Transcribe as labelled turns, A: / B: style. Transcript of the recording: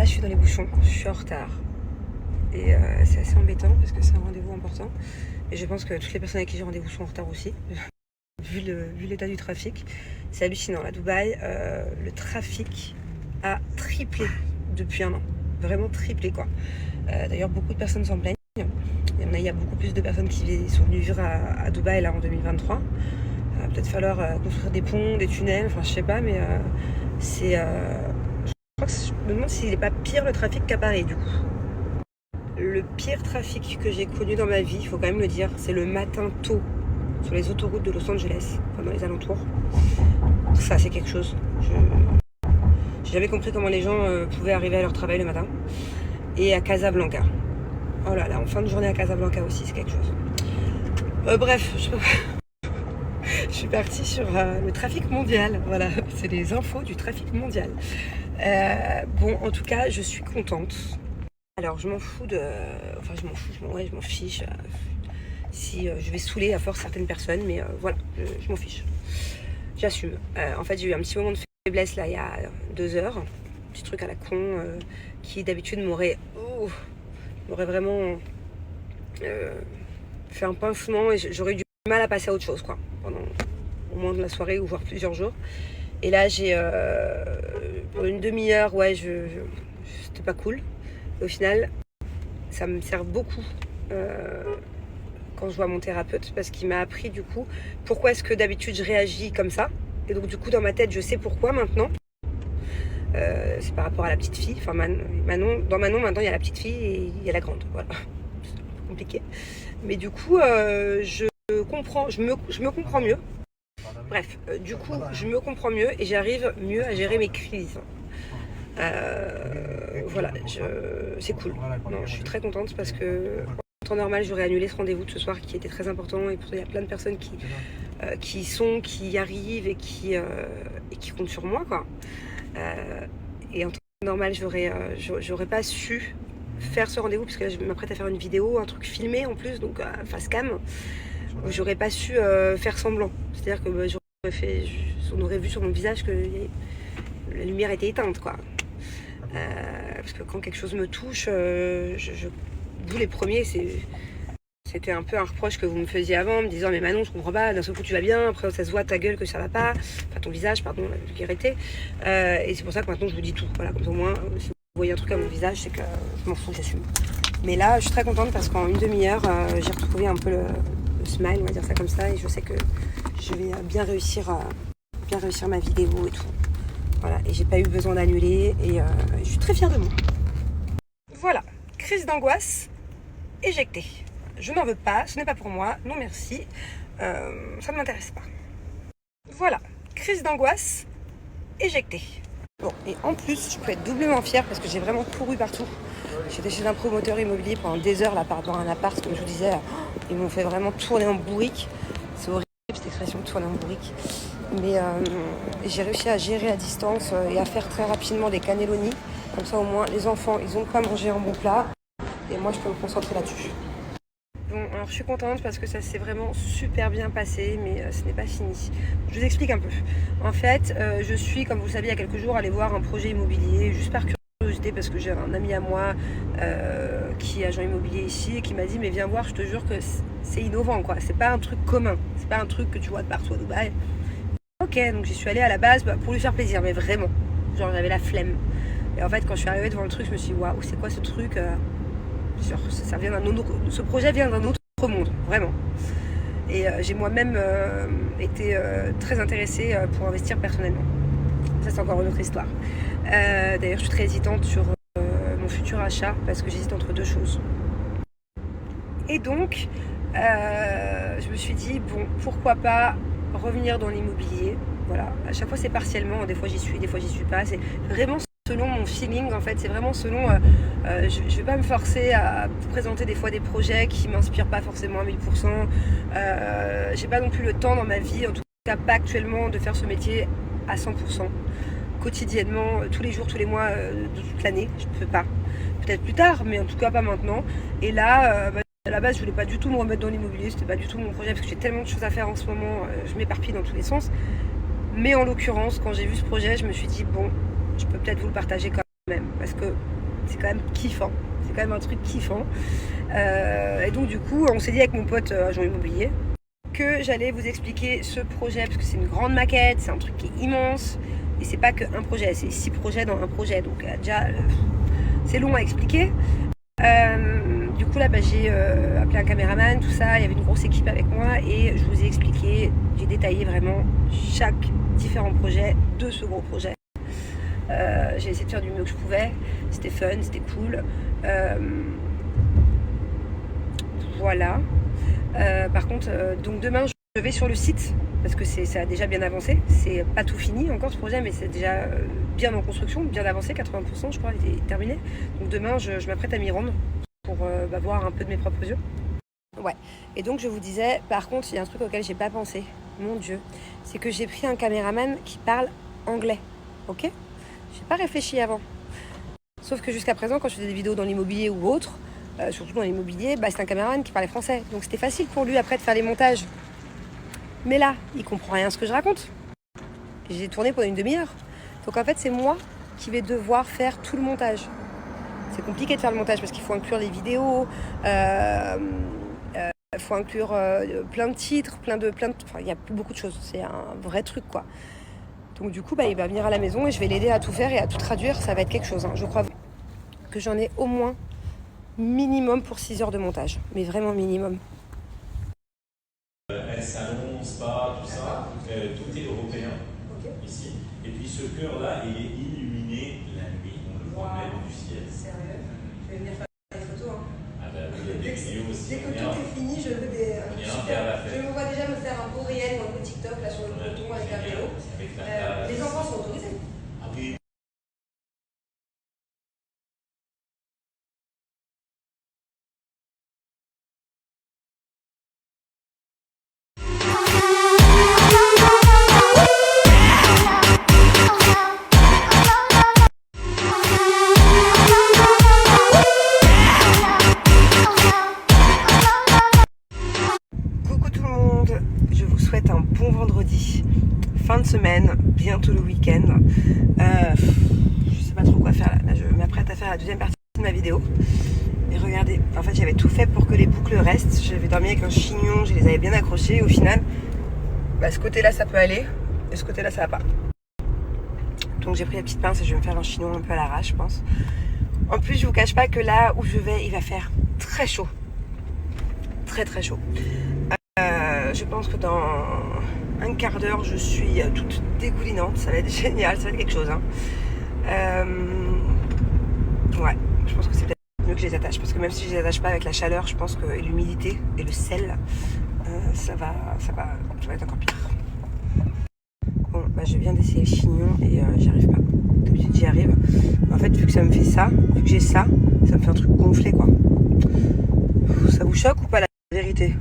A: je suis dans les bouchons, je suis en retard. Et c'est assez embêtant parce que c'est un rendez-vous important. Et je pense que toutes les personnes avec qui j'ai rendez-vous sont en retard aussi, vu l'état du trafic. C'est hallucinant. À Dubaï, le trafic a triplé depuis un an. Vraiment triplé, quoi. D'ailleurs, beaucoup de personnes s'en plaignent. Il y a beaucoup plus de personnes qui sont venues vivre à Dubaï là en 2023. Peut-être falloir construire des ponts, des tunnels, enfin je sais pas, mais c'est... je me demande s'il n'est pas pire le trafic qu'à Paris du coup. Le pire trafic que j'ai connu dans ma vie, il faut quand même le dire, c'est le matin tôt sur les autoroutes de Los Angeles, enfin dans les alentours. Ça c'est quelque chose. J'ai jamais compris comment les gens pouvaient arriver à leur travail le matin. Et à Casablanca. Oh là là, en fin de journée à Casablanca aussi, c'est quelque chose. Bref, je suis partie sur le trafic mondial. Voilà, c'est les infos du trafic mondial. Bon, en tout cas, je suis contente. Alors, je m'en fous de... Enfin, je m'en fiche. Si je vais saouler à force certaines personnes, mais voilà, je m'en fiche. J'assume. En fait, j'ai eu un petit moment de faiblesse là, il y a 2 heures. Un petit truc à la con qui d'habitude m'aurait vraiment fait un pincement et j'aurais eu du mal à passer à autre chose, quoi, pendant au moins de la soirée ou voire plusieurs jours. Et là, j'ai pendant une demi-heure, ouais, c'était pas cool. Et au final, ça me sert beaucoup quand je vois mon thérapeute parce qu'il m'a appris du coup pourquoi est-ce que d'habitude je réagis comme ça. Et donc du coup, dans ma tête, je sais pourquoi maintenant. C'est par rapport à la petite fille. Enfin, dans Manon, maintenant, il y a la petite fille et il y a la grande. Voilà. C'est un peu compliqué. Mais du coup, je me comprends mieux. Bref, du coup, je me comprends mieux et j'arrive mieux à gérer mes crises. Voilà, c'est cool. Non, je suis très contente parce que en temps normal, j'aurais annulé ce rendez-vous de ce soir qui était très important et pourtant il y a plein de personnes qui y arrivent et qui comptent sur moi, quoi. Et en temps normal, j'aurais pas su faire ce rendez-vous parce que là, je m'apprête à faire une vidéo, un truc filmé en plus, donc face cam, où j'aurais pas su faire semblant. C'est-à-dire que on aurait vu sur mon visage que la lumière était éteinte, quoi. Parce que quand quelque chose me touche, vous les premiers, c'était un peu un reproche que vous me faisiez avant, me disant mais Manon, je comprends pas, d'un seul coup tu vas bien, après ça se voit ta gueule que ça va pas, enfin ton visage, pardon, la vulgarité. Et c'est pour ça que maintenant je vous dis tout. Voilà, comme ça au moins, si vous voyez un truc à mon visage, c'est que je m'en fous, j'assume. Mais là, je suis très contente parce qu'en une demi-heure, j'ai retrouvé un peu le smile, on va dire ça comme ça, et je sais que je vais bien réussir ma vidéo et tout. Voilà, et j'ai pas eu besoin d'annuler, et je suis très fière de moi. Voilà, crise d'angoisse éjectée. Je n'en veux pas, ce n'est pas pour moi, non merci, ça ne m'intéresse pas. Voilà, crise d'angoisse éjectée. Bon, et en plus, je peux être doublement fière parce que j'ai vraiment couru partout. J'étais chez un promoteur immobilier pendant des heures là par rapport à un appart, comme je vous disais, ils m'ont fait vraiment tourner en bourrique. C'est horrible cette expression, tourner en bourrique. Mais j'ai réussi à gérer à distance et à faire très rapidement des cannelloni. Comme ça au moins les enfants, ils ont quoi manger en bon plat. Et moi je peux me concentrer là-dessus. Bon, alors je suis contente parce que ça s'est vraiment super bien passé, mais ce n'est pas fini. Je vous explique un peu. En fait, je suis, comme vous le savez, il y a quelques jours, allée voir un projet immobilier, juste par curiosité, parce que j'ai un ami à moi qui est agent immobilier ici et qui m'a dit mais viens voir, je te jure que c'est innovant, quoi. C'est pas un truc commun, c'est pas un truc que tu vois de partout à Dubaï. Ok, donc j'y suis allée à la base pour lui faire plaisir, mais vraiment, genre j'avais la flemme. Et en fait, quand je suis arrivée devant le truc, je me suis dit waouh, c'est quoi ce truc Genre, ça vient ce projet vient d'un autre monde, vraiment. Et j'ai moi-même été très intéressée pour investir personnellement. Ça, c'est encore une autre histoire. D'ailleurs, je suis très hésitante sur mon futur achat parce que j'hésite entre deux choses. Et donc, je me suis dit, bon, pourquoi pas revenir dans l'immobilier. Voilà, à chaque fois c'est partiellement, des fois j'y suis, des fois j'y suis pas. C'est vraiment selon mon feeling, en fait, c'est vraiment selon... je vais pas me forcer à vous présenter des fois des projets qui m'inspirent pas forcément à 1000%. J'ai pas non plus le temps dans ma vie, en tout cas pas actuellement, de faire ce métier à 100%. Quotidiennement, tous les jours, tous les mois, de toute l'année, je ne peux pas. Peut-être plus tard, mais en tout cas pas maintenant. Et là, à la base, je voulais pas du tout me remettre dans l'immobilier, c'était pas du tout mon projet, parce que j'ai tellement de choses à faire en ce moment, je m'éparpille dans tous les sens. Mais en l'occurrence, quand j'ai vu ce projet, je me suis dit, bon, je peux peut-être vous le partager quand même, parce que c'est quand même kiffant. C'est quand même un truc kiffant. Et donc du coup, on s'est dit avec mon pote agent immobilier que j'allais vous expliquer ce projet, parce que c'est une grande maquette, c'est un truc qui est immense, et c'est pas qu'un projet, c'est 6 projets dans un projet, donc déjà c'est long à expliquer. Du coup là j'ai appelé un caméraman, tout ça, il y avait une grosse équipe avec moi, et je vous ai expliqué, j'ai détaillé vraiment chaque différent projet de ce gros projet. J'ai essayé de faire du mieux que je pouvais, c'était fun, c'était cool. Voilà. Par contre, donc demain je vais sur le site parce que ça a déjà bien avancé. C'est pas tout fini encore ce projet, mais c'est déjà bien en construction, bien avancé, 80% je crois, il est terminé. Donc demain je m'apprête à m'y rendre pour voir un peu de mes propres yeux. Ouais. Et donc je vous disais, par contre, il y a un truc auquel j'ai pas pensé, mon Dieu, c'est que j'ai pris un caméraman qui parle anglais, ok ? J'ai pas réfléchi avant. Sauf que jusqu'à présent, quand je faisais des vidéos dans l'immobilier ou autre, surtout dans l'immobilier, c'est un caméraman qui parlait français. Donc c'était facile pour lui après de faire les montages. Mais là, il comprend rien à ce que je raconte. J'ai tourné pendant une demi-heure. Donc en fait, c'est moi qui vais devoir faire tout le montage. C'est compliqué de faire le montage parce qu'il faut inclure les vidéos, il faut inclure plein de titres, enfin, il y a beaucoup de choses. C'est un vrai truc, quoi. Donc du coup, il va venir à la maison et je vais l'aider à tout faire et à tout traduire. Ça va être quelque chose, hein. Je crois que j'en ai au moins minimum pour 6 heures de montage. Mais vraiment minimum.
B: Salon, spa, tout ça, tout est européen ici. Et puis ce cœur-là, il est illuminé la nuit, on le voit même du ciel.
A: Sérieux ? Je vais venir faire des photos. Hein.
B: Ah bah oui, il y a des vidéos aussi.
A: Dès que tout est fini, je veux des... Je me vois déjà me faire un beau réel ou un beau TikTok là sur le ponton avec un vélo. Les enfants sont autorisés.
B: Ah oui.
A: Coucou tout le monde, je vous souhaite un bon vendredi. Fin de semaine, bientôt le week-end. Je sais pas trop quoi faire là. Je m'apprête à faire la deuxième partie de ma vidéo. Et regardez, en fait j'avais tout fait pour que les boucles restent. J'avais dormi avec un chignon, je les avais bien accrochés. Au final, ce côté-là ça peut aller, et ce côté-là ça va pas. Donc j'ai pris la petite pince et je vais me faire un chignon un peu à l'arrache, je pense. En plus, je vous cache pas que là où je vais, il va faire très chaud. Très très chaud. Je pense que dans un quart d'heure, je suis toute dégoulinante. Ça va être génial, ça va être quelque chose. Hein. Ouais, je pense que c'est peut-être mieux que je les attache. Parce que même si je les attache pas avec la chaleur, je pense que l'humidité et le sel, ça va être encore pire. Bon, je viens d'essayer le chignon et j'y arrive pas. D'habitude, j'y arrive. En fait, vu que ça me fait ça, vu que j'ai ça, ça me fait un truc gonflé, quoi. Ça vous choque ou pas la vérité ?